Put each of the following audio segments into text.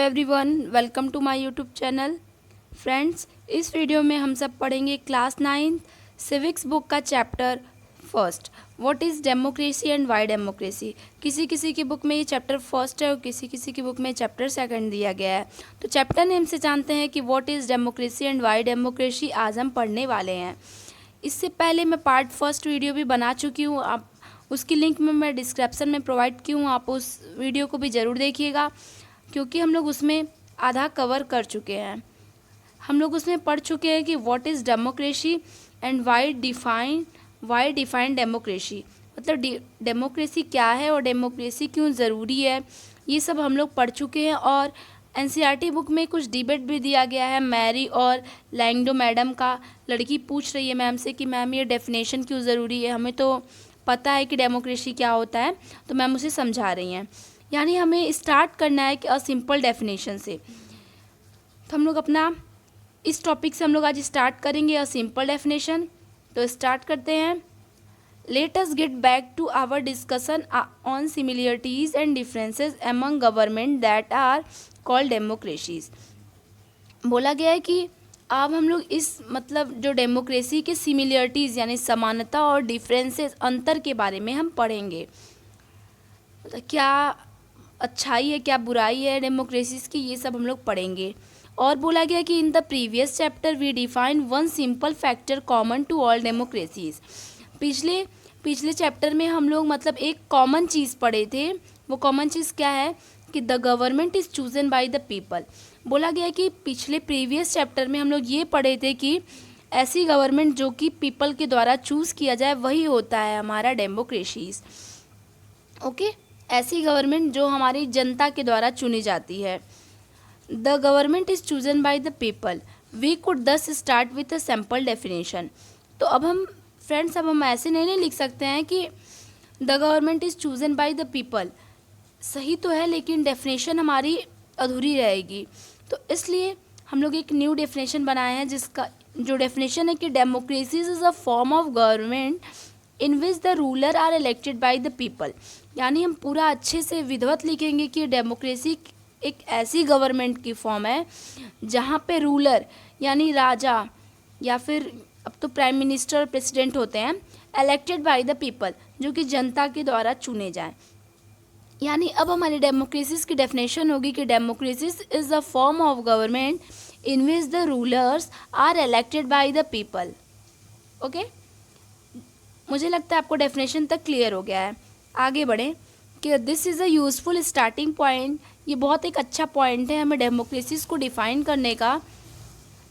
Everyone, welcome to my YouTube channel. Friends, इस video में हम सब पढ़ेंगे क्लास 9 सिविक्स बुक का chapter first, what is democracy and why democracy. किसी किसी की बुक में ये चैप्टर फर्स्ट है और किसी किसी की बुक में चैप्टर सेकंड दिया गया है। तो चैप्टर नेम से जानते हैं कि what is democracy and why democracy आज हम पढ़ने वाले हैं। इससे पहले मैं पार्ट फर्स्ट वीडियो भी बना चुकी हूँ, आप उसकी लिंक में मैं डिस्क्रिप्शन में प्रोवाइड की हूँ, आप उस वीडियो को भी ज़रूर देखिएगा क्योंकि हम लोग उसमें आधा कवर कर चुके हैं। हम लोग उसमें पढ़ चुके हैं कि what is democracy and why define democracy, मतलब डेमोक्रेसी क्या है और डेमोक्रेसी क्यों ज़रूरी है, ये सब हम लोग पढ़ चुके हैं। और एनसीईआरटी बुक में कुछ डिबेट भी दिया गया है। मैरी और लैंगडो मैडम का, लड़की पूछ रही है मैम से कि मैम ये डेफिनेशन क्यों ज़रूरी है, हमें तो पता है कि डेमोक्रेसी क्या होता है, तो मैम उसे समझा रही हैं। यानी हमें स्टार्ट करना है कि अ सिंपल डेफिनेशन से। तो हम लोग अपना इस टॉपिक से हम लोग आज स्टार्ट करेंगे, अ सिंपल डेफिनेशन। तो स्टार्ट करते हैं। Let us get back to our discussion on similarities and differences among government that are called democracies. बोला गया है कि अब हम लोग इस मतलब जो डेमोक्रेसी के सिमिलरिटीज़ यानी समानता और डिफरेंसेस अंतर के बारे में हम पढ़ेंगे। क्या अच्छाई है क्या बुराई है डेमोक्रेसीज की, ये सब हम लोग पढ़ेंगे। और बोला गया कि in the previous chapter we define one simple factor common to all democracies. पिछले चैप्टर में हम लोग मतलब एक कॉमन चीज़ पढ़े थे। वो कॉमन चीज़ क्या है कि the government is chosen by the people. बोला गया कि प्रीवियस चैप्टर में हम लोग ये पढ़े थे कि ऐसी गवर्नमेंट जो कि पीपल के द्वारा चूज़ किया जाए वही होता है हमारा डेमोक्रेसीज। ओके, ऐसी गवर्नमेंट जो हमारी जनता के द्वारा चुनी जाती है। The government is chosen by the people, we could thus start with a simple definition. तो अब हम फ्रेंड्स अब हम ऐसे नहीं लिख सकते हैं कि the government is chosen by the people, सही तो है लेकिन डेफिनेशन हमारी अधूरी रहेगी। तो इसलिए हम लोग एक न्यू डेफिनेशन बनाए हैं जिसका जो डेफिनेशन है कि democracy is a form of government in which the ruler are elected by the people. यानी हम पूरा अच्छे से विधिवत लिखेंगे कि डेमोक्रेसी एक ऐसी गवर्नमेंट की फॉर्म है जहाँ पे रूलर यानी राजा या फिर अब तो प्राइम मिनिस्टर और प्रेसिडेंट होते हैं, इलेक्टेड बाय द पीपल, जो कि जनता के द्वारा चुने जाएं। यानी अब हमारी डेमोक्रेसीज की डेफिनेशन होगी कि democracies is a form of government in which the rulers are elected by the people. Okay, मुझे लगता है आपको डेफिनेशन तक क्लियर हो गया है। आगे बढ़ें कि this is a useful starting point. ये बहुत एक अच्छा पॉइंट है हमें डेमोक्रेसीज को डिफ़ाइन करने का।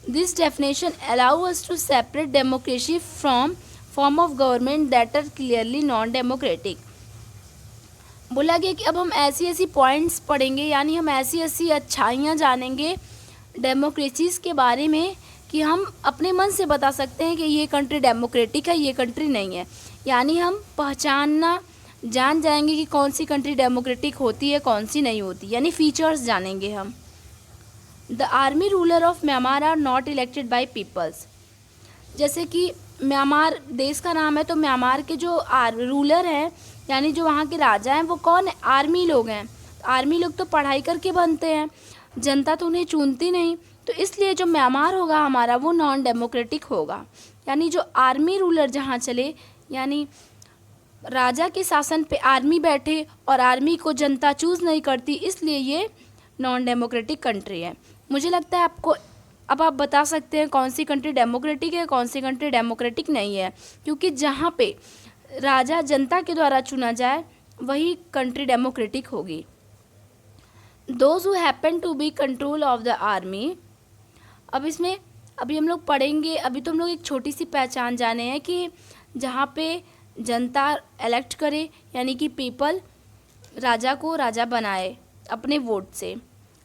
This definition allow us to separate democracy from form of government that are clearly non democratic. बोला गया कि अब हम ऐसी ऐसी पॉइंट्स पढ़ेंगे, यानी हम ऐसी ऐसी अच्छाइयाँ जानेंगे डेमोक्रेसीज के बारे में कि हम अपने मन से बता सकते हैं कि ये कंट्री डेमोक्रेटिक है, ये कंट्री नहीं है। यानी हम पहचानना जान जाएंगे कि कौन सी कंट्री डेमोक्रेटिक होती है कौन सी नहीं होती, यानी फीचर्स जानेंगे हम। The army ruler of Myanmar are not elected by peoples. जैसे कि म्यांमार देश का नाम है, तो म्यांमार के जो रूलर हैं यानी जो वहाँ के राजा हैं वो कौन है? आर्मी लोग हैं। आर्मी लोग तो पढ़ाई करके बनते हैं, जनता तो उन्हें चुनती नहीं, तो इसलिए जो म्यांमार होगा हमारा वो नॉन डेमोक्रेटिक होगा। यानी जो आर्मी रूलर जहाँ चले, यानी राजा के शासन पे आर्मी बैठे और आर्मी को जनता चूज़ नहीं करती, इसलिए ये नॉन डेमोक्रेटिक कंट्री है। मुझे लगता है आपको अब आप बता सकते हैं कौन सी कंट्री डेमोक्रेटिक है कौन सी कंट्री डेमोक्रेटिक नहीं है, क्योंकि जहाँ पे राजा जनता के द्वारा चुना जाए वही कंट्री डेमोक्रेटिक होगी। Those who happen to be control of the army. अब इसमें अभी हम लोग पढ़ेंगे, अभी तो हम लोग एक छोटी सी पहचान जाने हैं कि जहाँ पे जनता इलेक्ट करे यानी कि पीपल राजा को राजा बनाए अपने वोट से।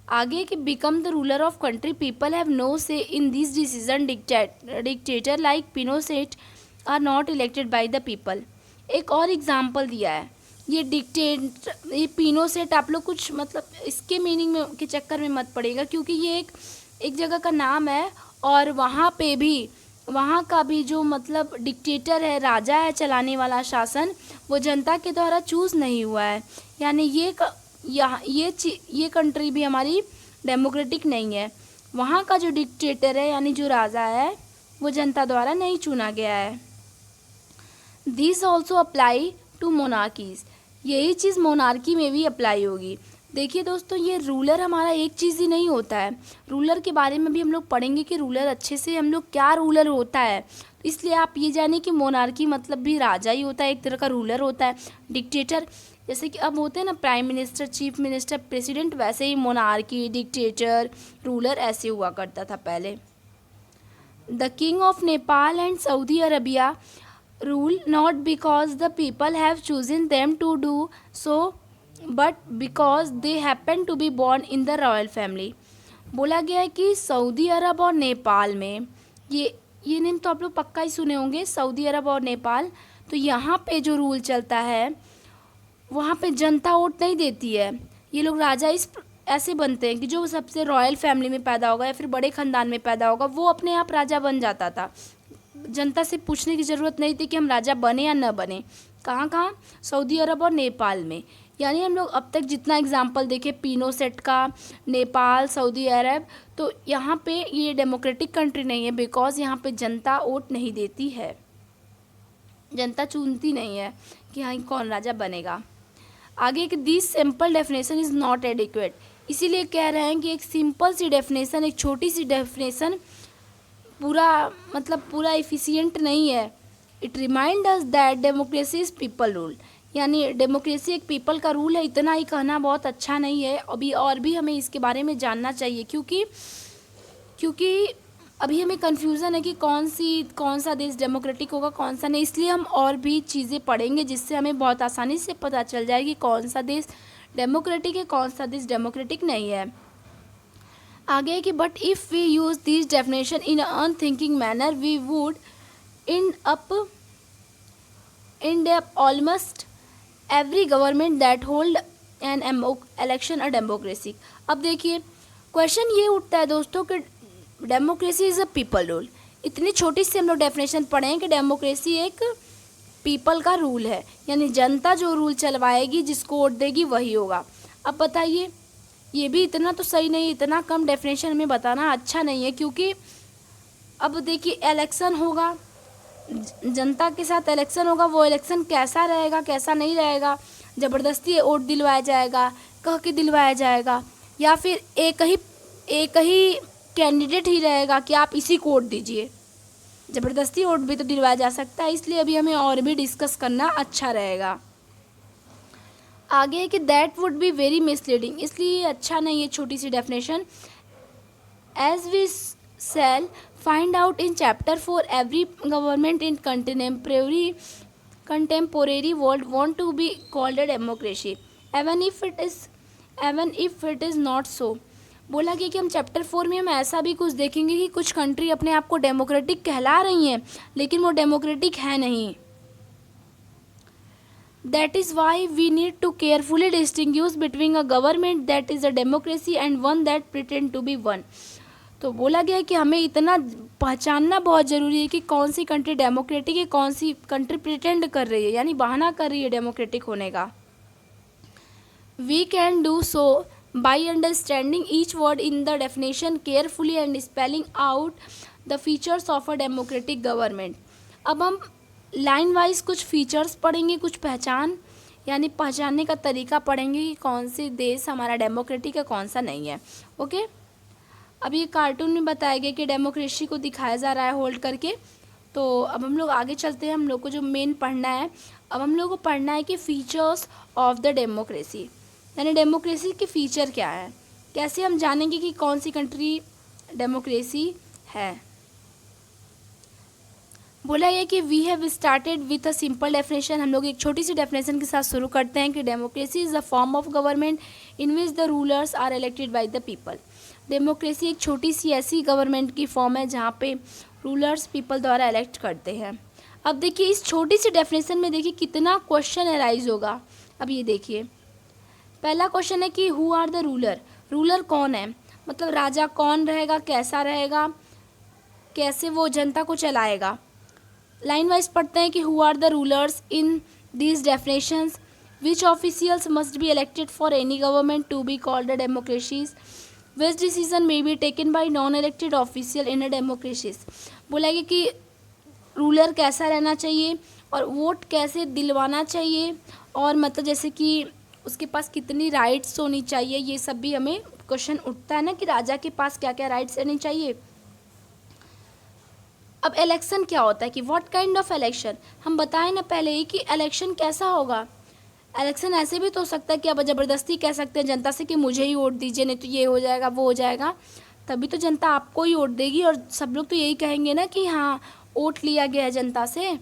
आगे कि become the ruler of country, people have no say in this decision, dictator like Pinochet are not elected by the people. एक और एग्जाम्पल दिया है, ये पिनोसेट आप लोग कुछ मतलब इसके मीनिंग में के चक्कर में मत पड़ेगा, क्योंकि ये एक जगह का नाम है और वहाँ पे भी वहाँ का भी जो मतलब डिक्टेटर है, राजा है चलाने वाला शासन, वो जनता के द्वारा चूज़ नहीं हुआ है। यानी ये कंट्री भी हमारी डेमोक्रेटिक नहीं है। वहाँ का जो डिक्टेटर है यानी जो राजा है वो जनता द्वारा नहीं चुना गया है। This also apply to monarchies, यही चीज़ मोनार्की में भी अप्लाई होगी। देखिए दोस्तों, ये रूलर हमारा एक चीज़ ही नहीं होता है, रूलर के बारे में भी हम लोग पढ़ेंगे कि रूलर अच्छे से हम लोग क्या रूलर होता है। इसलिए आप ये जाने कि मोनार्की मतलब भी राजा ही होता है, एक तरह का रूलर होता है। डिक्टेटर जैसे कि अब होते हैं ना prime minister, chief minister, president, वैसे ही मोनार्की, डिक्टेटर, रूलर ऐसे हुआ करता था पहले। The king of Nepal and Saudi Arabia rule not because the people have chosen them to do so but because they happen to be born in the royal family। बोला गया है कि Saudi अरब और नेपाल में ये नेम तो आप लोग पक्का ही सुने होंगे, सऊदी अरब और नेपाल। तो यहाँ पे जो रूल चलता है वहाँ पे जनता वोट नहीं देती है। ये लोग राजा ऐसे बनते हैं कि जो सबसे रॉयल फैमिली में पैदा होगा या फिर बड़े ख़ानदान में पैदा होगा वो अपने आप राजा बन जाता था। जनता से पूछने की ज़रूरत नहीं थी कि हम राजा बने या न बने। कहाँ सऊदी अरब और नेपाल में। यानी हम लोग अब तक जितना एग्जाम्पल देखे पिनोसेट का, नेपाल, सऊदी अरब, तो यहाँ पे ये डेमोक्रेटिक कंट्री नहीं है बिकॉज यहाँ पे जनता वोट नहीं देती है, जनता चुनती नहीं है कि हाँ कौन राजा बनेगा। आगे कि this simple definition is not adequate, इसीलिए कह रहे हैं कि एक सिंपल सी डेफिनेशन, एक छोटी सी डेफिनेशन पूरा एफिशिएंट नहीं है। It remind us that democracy is people rule, यानी डेमोक्रेसी एक पीपल का रूल है। इतना ही कहना बहुत अच्छा नहीं है, अभी और भी हमें इसके बारे में जानना चाहिए क्योंकि अभी हमें कन्फ्यूज़न है कि कौन सा देश डेमोक्रेटिक होगा कौन सा नहीं। इसलिए हम और भी चीज़ें पढ़ेंगे जिससे हमें बहुत आसानी से पता चल जाएगी कौन सा देश डेमोक्रेटिक है, कौन सा देश डेमोक्रेटिक नहीं है। आगे कि but if we use this definition in unthinking manner we would end up almost every government that hold an election a democracy. अब देखिए क्वेश्चन ये उठता है दोस्तों कि democracy is a people rule. इतनी छोटी सी हम लोग डेफिनेशन पढ़े हैं कि डेमोक्रेसी एक पीपल का रूल है, यानी जनता जो रूल चलवाएगी, जिसको वोट देगी वही होगा। अब बताइए, ये भी इतना तो सही नहीं, इतना कम डेफिनेशन में बताना अच्छा नहीं है, क्योंकि अब देखिए इलेक्शन होगा, जनता के साथ इलेक्शन होगा, वो इलेक्शन कैसा रहेगा कैसा नहीं रहेगा, ज़बरदस्ती वोट दिलवाया जाएगा, कह के दिलवाया जाएगा, या फिर एक ही कैंडिडेट ही रहेगा कि आप इसी को वोट दीजिए। ज़बरदस्ती वोट भी तो दिलवाया जा सकता है, इसलिए अभी हमें और भी डिस्कस करना अच्छा रहेगा। आगे है कि that would be very misleading, इसलिए अच्छा नहीं है छोटी सी definition. As we shall find out in chapter 4 every government in contemporary world want to be called a democracy even if it is not so। बोला गया कि हम चैप्टर 4 में हम ऐसा भी कुछ देखेंगे कि कुछ कंट्री अपने आप को डेमोक्रेटिक कहला रही हैं लेकिन वो डेमोक्रेटिक है नहीं। That is why we need to carefully distinguish between a government that is a democracy and one that pretend to be one। तो बोला गया है कि हमें इतना पहचानना बहुत ज़रूरी है कि कौन सी कंट्री डेमोक्रेटिक है, कौन सी कंट्री प्रिटेंड कर रही है, यानी बहाना कर रही है डेमोक्रेटिक होने का। We can do so by understanding each word in the definition carefully and spelling out the features of a democratic government. अब हम लाइन वाइज कुछ फीचर्स पढ़ेंगे, कुछ पहचान यानी पहचानने का तरीका पढ़ेंगे कि कौन से देश हमारा डेमोक्रेटिक है कौन सा नहीं है। ओके, अब ये कार्टून में बताया गया कि डेमोक्रेसी को दिखाया जा रहा है होल्ड करके। तो अब हम लोग आगे चलते हैं, हम लोग को जो मेन पढ़ना है, अब हम लोग को पढ़ना है कि फीचर्स ऑफ द डेमोक्रेसी, यानी डेमोक्रेसी के फीचर क्या है, कैसे हम जानेंगे कि कौन सी कंट्री डेमोक्रेसी है। बोला गया कि we have started with a simple definition, हम लोग एक छोटी सी डेफिनेशन के साथ शुरू करते हैं कि democracy is a form of government in which the rulers are elected by the people. Democracy एक छोटी सी ऐसी गवर्नमेंट की फॉर्म है जहाँ पे रूलर्स पीपल द्वारा इलेक्ट करते हैं। अब देखिए इस छोटी सी डेफिनेशन में देखिए कितना क्वेश्चन अराइज होगा। अब ये देखिए पहला क्वेश्चन है कि who are the ruler, ruler कौन है, मतलब राजा कौन रहेगा, कैसा रहेगा, कैसे वो जनता को चलाएगा। लाइन वाइज पढ़ते हैं कि who are the rulers in these definitions, which officials must be elected for any government to be called the democracies, which decision may be taken by non elected official in a democracy. बोला गया कि ruler कैसा रहना चाहिए और vote कैसे दिलवाना चाहिए, और मतलब जैसे कि उसके पास कितनी राइट्स होनी चाहिए, ये सब भी हमें क्वेश्चन उठता है ना कि राजा के पास क्या क्या राइट्स रहनी चाहिए। अब इलेक्शन क्या होता है कि व्हाट काइंड ऑफ इलेक्शन, हम बताएं ना पहले ही कि इलेक्शन कैसा होगा। इलेक्शन ऐसे भी तो हो सकता है कि अब ज़बरदस्ती कह सकते हैं जनता से कि मुझे ही वोट दीजिए, नहीं तो ये हो जाएगा वो हो जाएगा, तभी तो जनता आपको ही वोट देगी। और सब लोग तो यही कहेंगे ना कि हाँ वोट लिया गया है जनता से।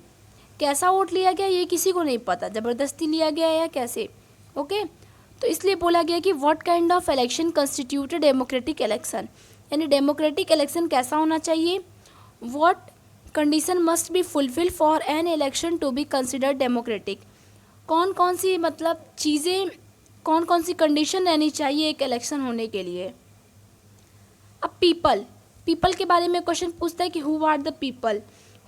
कैसा वोट लिया गया ये किसी को नहीं पता, ज़बरदस्ती लिया गया है या कैसे। ओके, तो इसलिए बोला गया कि what kind of election constitute a democratic election, यानी डेमोक्रेटिक इलेक्शन कैसा होना चाहिए। What condition must be fulfil for an election to be considered democratic, कौन कौन सी मतलब चीज़ें, कौन कौन सी कंडीशन रहनी चाहिए एक इलेक्शन होने के लिए। अब पीपल के बारे में क्वेश्चन पूछता है कि who are the people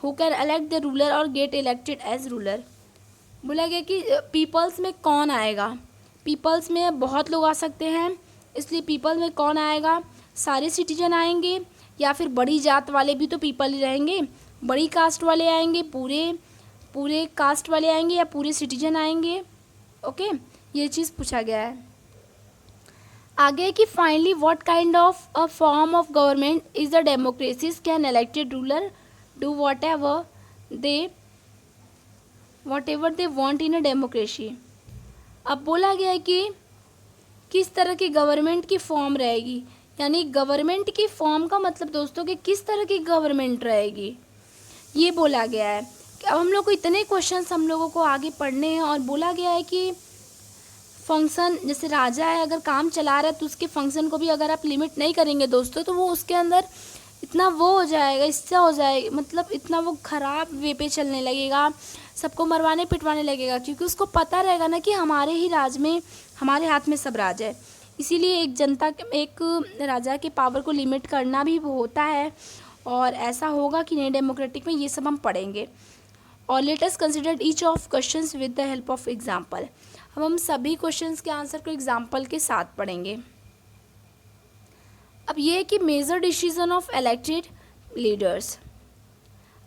who can elect the ruler और गेट इलेक्टेड एज रूलर। बोला गया कि पीपल्स में कौन आएगा, पीपल्स में बहुत लोग आ सकते हैं, इसलिए पीपल में कौन आएगा, सारे सिटीजन आएंगे या फिर बड़ी जात वाले भी तो पीपल ही रहेंगे, बड़ी कास्ट वाले आएंगे, पूरे कास्ट वाले आएंगे या पूरे सिटीजन आएंगे। ओके, ये चीज़ पूछा गया है। आगे कि finally what kind of a form of government is the democracies can elected ruler do what ever they want in a democracy. अब बोला गया है कि किस तरह की गवर्नमेंट की फॉर्म रहेगी, यानी गवर्नमेंट की फॉर्म का मतलब दोस्तों कि किस तरह की गवर्नमेंट रहेगी, ये बोला गया है। अब हम लोग को इतने क्वेश्चंस हम लोगों को आगे पढ़ने हैं, और बोला गया है कि फंक्शन, जैसे राजा है अगर काम चला रहा है तो उसके फंक्शन को भी अगर आप लिमिट नहीं करेंगे दोस्तों तो वो उसके अंदर इतना वो हो जाएगा, इससे हो जाएगा, मतलब इतना वो खराब वे पे चलने लगेगा, सबको मरवाने पिटवाने लगेगा, क्योंकि उसको पता रहेगा ना कि हमारे ही राज में, हमारे हाथ में सब राज है। इसीलिए एक राजा के पावर को लिमिट करना भी वो होता है, और ऐसा होगा कि नहीं डेमोक्रेटिक में, ये सब हम पढ़ेंगे। और let us consider each of questions with the help of example. अब हम सभी क्वेश्चंस के आंसर को एग्जांपल के साथ पढ़ेंगे। अब ये है कि major decision of elected leaders.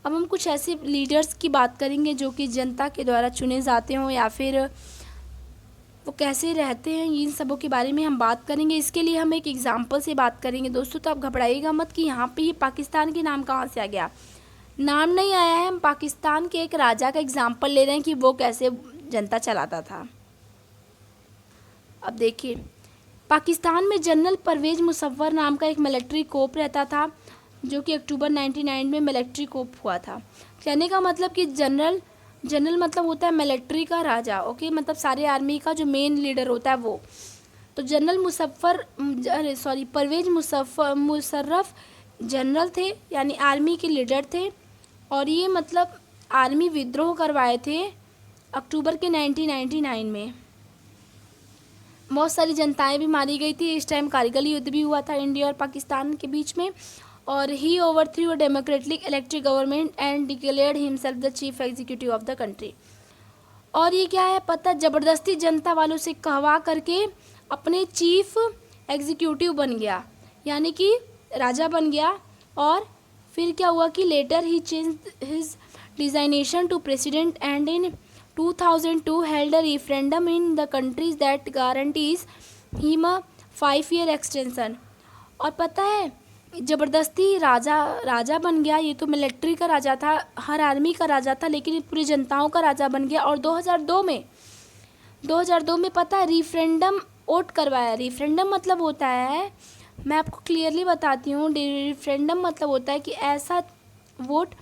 अब हम कुछ ऐसे लीडर्स की बात करेंगे जो कि जनता के द्वारा चुने जाते हों या फिर वो कैसे रहते हैं, इन सबों के बारे में हम बात करेंगे। इसके लिए हम एक एग्जांपल से बात करेंगे दोस्तों, तो आप घबराइएगा मत कि यहाँ पे ये पाकिस्तान के नाम कहाँ से आ गया। नाम नहीं आया है, हम पाकिस्तान के एक राजा का एग्जांपल ले रहे हैं कि वो कैसे जनता चलाता था। अब देखिए, पाकिस्तान में जनरल परवेज मुशर्रफ नाम का एक मिलिट्री कोप रहता था, जो कि अक्टूबर 1999 में मिलिट्री कोप हुआ था। कहने का मतलब कि जनरल मतलब होता है मिलिट्री का राजा। ओके, मतलब सारे आर्मी का जो मेन लीडर होता है वो। तो परवेज मुशर्रफ जनरल थे, यानी आर्मी के लीडर थे, और ये मतलब आर्मी विद्रोह करवाए थे अक्टूबर के 1999 में। बहुत सारी जनताएं भी मारी गई थी। इस टाइम कारगिल युद्ध भी हुआ था इंडिया और पाकिस्तान के बीच में। और ही overthrew a democratically elected government and declared himself the chief executive of the country. और ये क्या है पता, ज़बरदस्ती जनता वालों से कहवा करके अपने चीफ एग्जीक्यूटिव बन गया, यानी कि राजा बन गया। और फिर क्या हुआ कि लेटर ही change his designation to president and in 2002 held a referendum in the countries that guarantees him a 5-year extension। और पता है ज़बरदस्ती राजा बन गया। ये तो मिलिट्री का राजा था, हर आर्मी का राजा था, लेकिन पूरी जनताओं का राजा बन गया। और 2002 में पता है रिफरेंडम वोट करवाया। रिफरेंडम मतलब होता है, मैं आपको क्लियरली बताती हूँ, रिफरेंडम मतलब होता है कि ऐसा वोट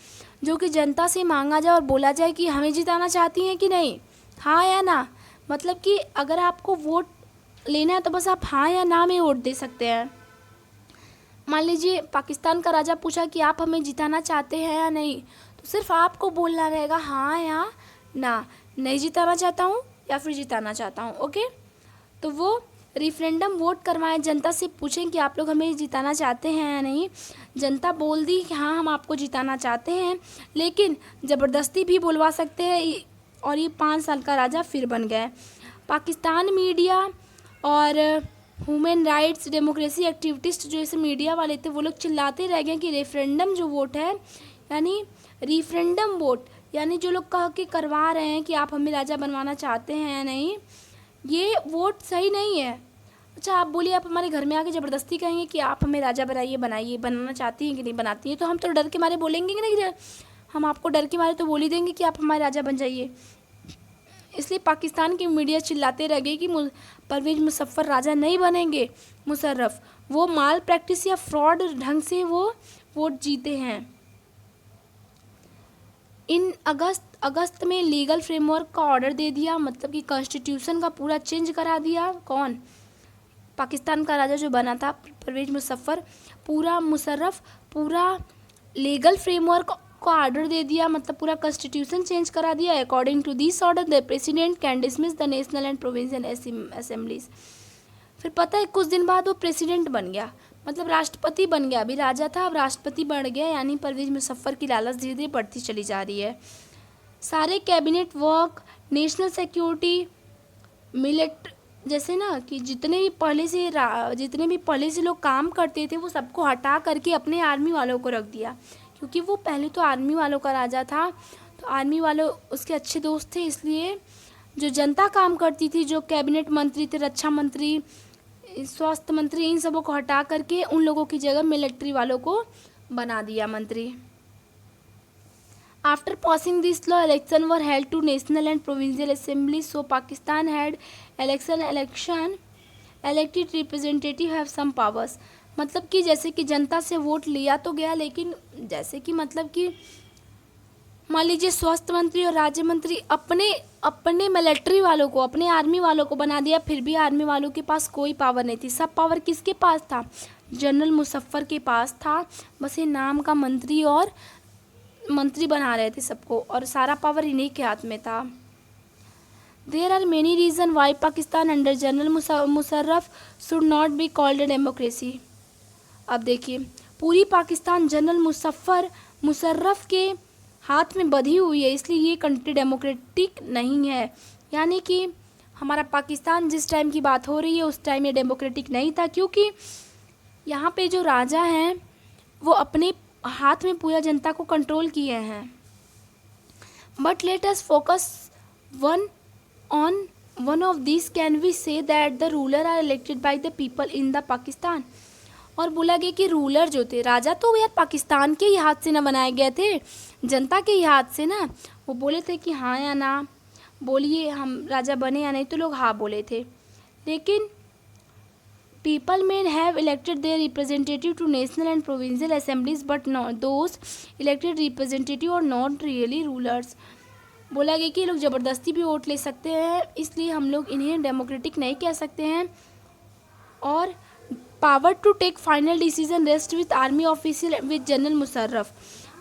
जो कि जनता से मांगा जाए और बोला जाए कि हमें जिताना चाहती हैं कि नहीं, हाँ या ना। मतलब कि अगर आपको वोट लेना है तो बस आप हाँ या ना में वोट दे सकते हैं। मान लीजिए पाकिस्तान का राजा पूछा कि आप हमें जिताना चाहते हैं या नहीं, तो सिर्फ आपको बोलना रहेगा हाँ या ना, नहीं जिताना चाहता हूँ या फिर जिताना चाहता हूँ। ओके, तो वो रिफरेंडम वोट करवाएं, जनता से पूछें कि आप लोग हमें जिताना चाहते हैं या नहीं। जनता बोल दी कि हाँ हम आपको जिताना चाहते हैं, लेकिन ज़बरदस्ती भी बुलवा सकते हैं। और ये 5 साल का राजा फिर बन गए। पाकिस्तान मीडिया और ह्यूमन राइट्स डेमोक्रेसी एक्टिविटिस्ट जो ऐसे मीडिया वाले थे वो लोग चिल्लाते रह गए कि रेफरेंडम जो वोट है, यानी रिफरेंडम वोट, यानी जो लोग कह के करवा रहे हैं कि आप हमें राजा बनवाना चाहते हैं या नहीं, ये वोट सही नहीं है। अच्छा आप बोलिए, आप हमारे घर में आके ज़बरदस्ती कहेंगे कि आप हमें राजा बनाइए, बनाइए, बनाना चाहती हैं कि नहीं बनाती हैं, तो हम तो डर के मारे बोलेंगे कि नहीं, हम आपको डर के मारे तो बोल ही देंगे कि आप हमारे राजा बन जाइए। इसलिए पाकिस्तान की मीडिया चिल्लाते रह गई कि परवेज मुशर्रफ राजा नहीं बनेंगे। मुशर्रफ वो माल प्रैक्टिस या फ्रॉड ढंग से वो वोट जीते हैं। इन अगस्त में लीगल फ्रेमवर्क का ऑर्डर दे दिया, मतलब कि कॉन्स्टिट्यूशन का पूरा चेंज करा दिया। कौन? पाकिस्तान का राजा जो बना था परवेज मुशर्रफ पूरा लीगल फ्रेमवर्क को ऑर्डर दे दिया, मतलब पूरा कॉन्स्टिट्यूशन चेंज करा दिया। According to this order the president can dismiss the national and provincial assemblies. फिर पता है कुछ दिन बाद वो प्रेसिडेंट बन गया, मतलब राष्ट्रपति बन गया। अभी राजा था, अब राष्ट्रपति बन गया, यानी परवेज मुशर्रफ की लालच धीरे धीरे बढ़ती चली जा रही है। सारे कैबिनेट वर्क, नेशनल सिक्योरिटी, जैसे ना कि जितने भी पहले से लोग काम करते थे वो सबको हटा करके अपने आर्मी वालों को रख दिया, क्योंकि वो पहले तो आर्मी वालों का राजा था, तो आर्मी वालों उसके अच्छे दोस्त थे। इसलिए जो जनता काम करती थी, जो कैबिनेट मंत्री थे, रक्षा मंत्री, स्वास्थ्य मंत्री, इन सबों को हटा करके उन लोगों की जगह मिलिट्री वालों को बना दिया मंत्री। After passing this law, election were held to national and provincial assemblies. So Pakistan had election, elected representative have some powers. मतलब कि जैसे कि जनता से वोट लिया तो गया, लेकिन जैसे कि मतलब कि मान लीजिए स्वास्थ्य मंत्री और राज्य मंत्री अपने मिलिट्री वालों को, अपने आर्मी वालों को बना दिया, फिर भी आर्मी वालों के पास कोई पावर नहीं थी। सब पावर किसके पास था? जनरल मुशर्रफ के पास था। बस ये नाम का मंत्री बना रहे थे सबको, और सारा पावर इन्हीं के हाथ में था। There are many reason why Pakistan under general Musharraf should not be called a democracy. अब देखिए, पूरी पाकिस्तान जनरल मुशर्रफ के हाथ में बधी हुई है, इसलिए ये कंट्री डेमोक्रेटिक नहीं है। यानी कि हमारा पाकिस्तान जिस टाइम की बात हो रही है उस टाइम ये डेमोक्रेटिक नहीं था, क्योंकि यहाँ पे जो राजा हैं वो अपने हाथ में पूरा जनता को कंट्रोल किए हैं। But let us focus one of this, can we say that the ruler are elected by the people in the Pakistan. और बोला गया कि रूलर जो थे, राजा तो यार पाकिस्तान के ही हाथ से ना बनाए गए थे, जनता के ही हाथ से ना। वो बोले थे कि हाँ या ना, बोलिए हम राजा बने या नहीं, तो लोग हाँ बोले थे। लेकिन people may have elected their representative to national and provincial assemblies, but not those elected representative are not really rulers। बोला गया कि लोग ज़बरदस्ती भी वोट ले सकते हैं, इसलिए हम लोग इन्हें डेमोक्रेटिक नहीं कह सकते हैं। और power to take final decision rest with army official with general Musharraf.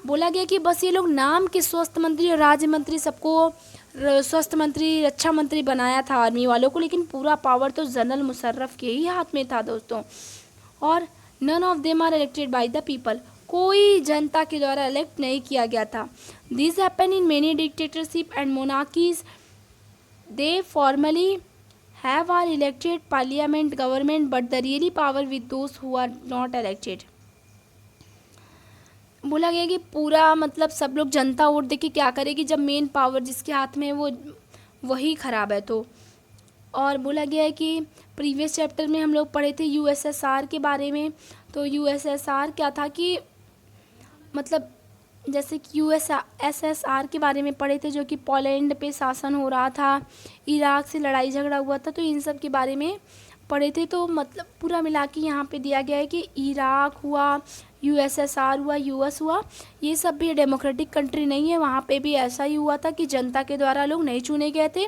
बोला गया कि बस ये लोग नाम के स्वास्थ्य मंत्री और राज्य मंत्री, सबको स्वास्थ्य मंत्री, रक्षा मंत्री बनाया था आर्मी वालों को, लेकिन पूरा पावर तो जनरल मुशर्रफ के ही हाथ में था दोस्तों। और none of them are elected by the people, कोई जनता के द्वारा इलेक्ट नहीं किया गया था। This happen in many dictatorship and monarchies, they formally have are elected parliament government, but the really power with those who are not elected। बोला गया कि पूरा मतलब सब लोग जनता वोट देके क्या करेगी जब मेन पावर जिसके हाथ में वो वही खराब है तो। और बोला गया है कि प्रीवियस चैप्टर में हम लोग पढ़े थे यूएसएसआर के बारे में। तो यूएसएसआर क्या था कि मतलब जैसे कि यूएसएसआर के बारे में पढ़े थे, जो कि पोलैंड पे शासन हो रहा था, इराक से लड़ाई झगड़ा हुआ था, तो इन सब के बारे में पढ़े थे। तो मतलब पूरा मिला के यहाँ पे दिया गया है कि इराक हुआ, यूएसएसआर हुआ, यूएस हुआ, ये सब भी डेमोक्रेटिक कंट्री नहीं है। वहाँ पे भी ऐसा ही हुआ था कि जनता के द्वारा लोग नहीं चुने गए थे।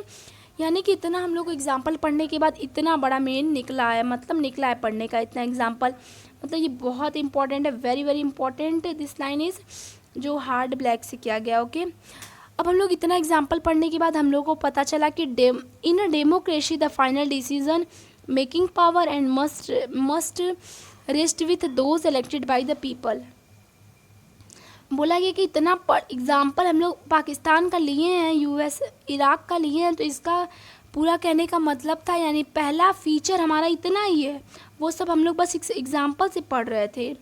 यानी कि इतना हम लोग को एग्जाम्पल पढ़ने के बाद इतना बड़ा मेन निकला है, मतलब निकला है पढ़ने का इतना एग्जाम्पल, मतलब ये बहुत इंपॉर्टेंट है, very very important this line is, जो हार्ड ब्लैक से किया गया। ओके, अब हम लोग इतना एग्जाम्पल पढ़ने के बाद हम लोग को पता चला कि in a democracy the final decision making power and must rest with those elected by the people. बोला गया कि इतना एग्जाम्पल हम लोग पाकिस्तान का लिए हैं, यूएस इराक का लिए हैं, तो इसका पूरा कहने का मतलब था, यानी पहला फीचर हमारा इतना ही है। वो सब हम लोग बस एग्जाम्पल से पढ़ रहे थे,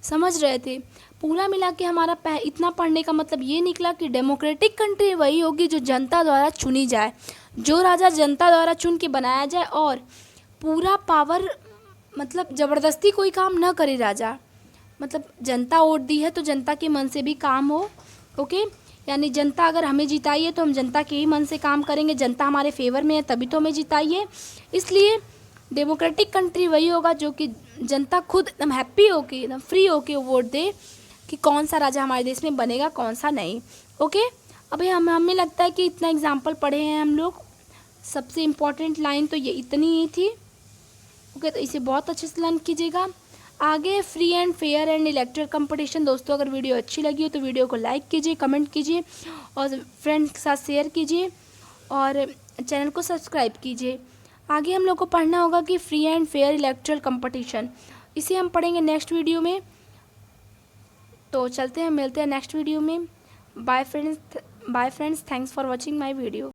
समझ रहे थे। पूरा मिला के हमारा इतना पढ़ने का मतलब ये निकला कि डेमोक्रेटिक कंट्री वही होगी जो जनता द्वारा चुनी जाए, जो राजा जनता द्वारा चुन के बनाया जाए, और पूरा पावर, मतलब ज़बरदस्ती कोई काम न करे राजा, मतलब जनता वोट दी है तो जनता के मन से भी काम हो। ओके, यानी जनता अगर हमें जिताई है तो हम जनता के ही मन से काम करेंगे, जनता हमारे फेवर में है तभी तो हमें जिताई है। इसलिए डेमोक्रेटिक कंट्री वही होगा जो कि जनता खुद एकदम हैप्पी होके, एकदम फ्री होके वोट दे कि कौन सा राजा हमारे देश में बनेगा, कौन सा नहीं। ओके, अभी हमें लगता है कि इतना एग्जाम्पल पढ़े हैं हम लोग। सबसे इम्पोर्टेंट लाइन तो ये इतनी ही थी। ओके, तो इसे बहुत अच्छे से लर्न कीजिएगा। आगे free and fair and electoral competition. दोस्तों, अगर वीडियो अच्छी लगी हो तो वीडियो को लाइक कीजिए, कमेंट कीजिए और फ्रेंड्स के साथ शेयर कीजिए और चैनल को सब्सक्राइब कीजिए। आगे हम लोग को पढ़ना होगा कि free and fair electoral competition, इसे हम पढ़ेंगे नेक्स्ट वीडियो में। तो चलते हैं, मिलते हैं नेक्स्ट वीडियो में। Bye friends, thanks for watching my video.